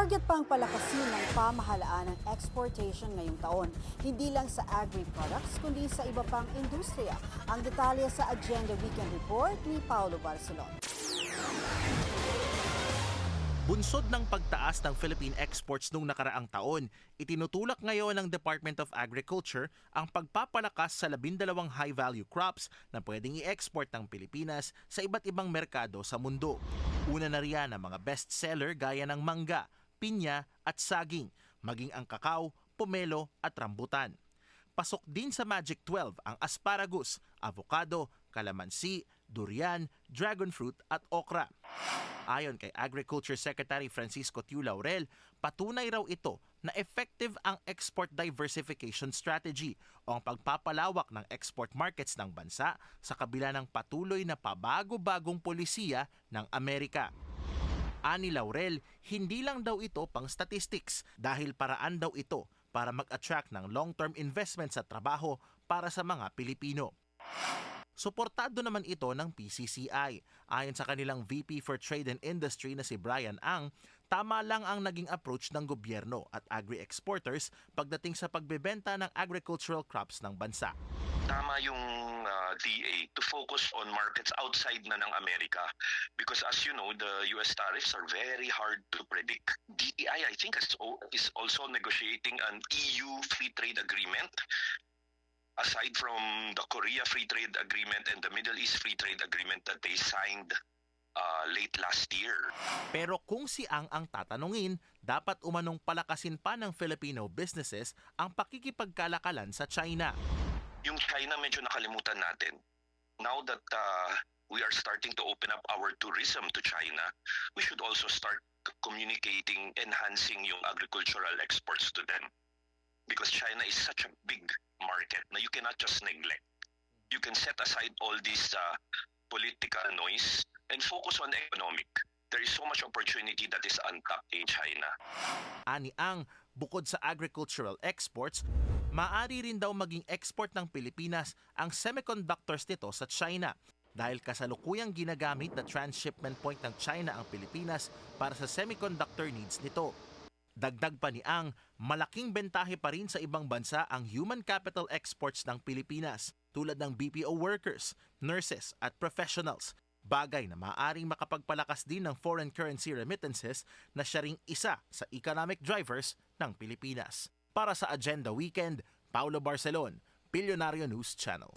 Target pang palakasin ng pamahalaan ng exportation ngayong taon, hindi lang sa agri-products kundi sa iba pang industriya. Ang detalye sa Agenda Weekend Report ni Paulo Barcelon. Bunsod ng pagtaas ng Philippine exports noong nakaraang taon, itinutulak ngayon ng Department of Agriculture ang pagpapalakas sa 12 high-value crops na pwedeng i-export ng Pilipinas sa iba't ibang merkado sa mundo. Una na riyan ang mga best-seller gaya ng mangga, pinya at saging, maging ang kakao, pomelo at rambutan. Pasok din sa Magic 12 ang asparagus, avocado, kalamansi, durian, dragon fruit at okra. Ayon kay Agriculture Secretary Francisco Tiu Laurel, patunay raw ito na effective ang export diversification strategy o ang pagpapalawak ng export markets ng bansa sa kabila ng patuloy na pabago-bagong polisiya ng Amerika. Ani Laurel, hindi lang daw ito pang statistics dahil paraan daw ito para mag-attract ng long-term investment sa trabaho para sa mga Pilipino. Suportado naman ito ng PCCI. Ayon sa kanilang VP for Trade and Industry na si Brian Ang, tama lang ang naging approach ng gobyerno at agri-exporters pagdating sa pagbebenta ng agricultural crops ng bansa. Tama yung DA to focus on markets outside na ng Amerika because as you know, the US tariffs are very hard to predict. DTI, I think, is also negotiating an EU free trade agreement aside from the Korea Free Trade Agreement and the Middle East Free Trade Agreement that they signed late last year. Pero kung si ang tatanungin, dapat umanong palakasin pa ng Filipino businesses ang pakikipagkalakalan sa China. Yung China medyo nakalimutan natin. Now that we are starting to open up our tourism to China, we should also start communicating, enhancing yung agricultural exports to them. Because China is such a big market na you cannot just neglect. You can set aside all this political noise and focus on economic. There is so much opportunity that is untapped in China. Ani Ang, bukod sa agricultural exports, maaari rin daw maging export ng Pilipinas ang semiconductors nito sa China dahil kasalukuyang ginagamit na transshipment point ng China ang Pilipinas para sa semiconductor needs nito. Dagdag pa ni Ang, malaking bentahe pa rin sa ibang bansa ang human capital exports ng Pilipinas tulad ng BPO workers, nurses at professionals. Bagay na maaaring makapagpalakas din ng foreign currency remittances na siya ring isa sa economic drivers ng Pilipinas. Para sa Agenda Weekend, Paulo Barcelon, Bilyonaryo News Channel.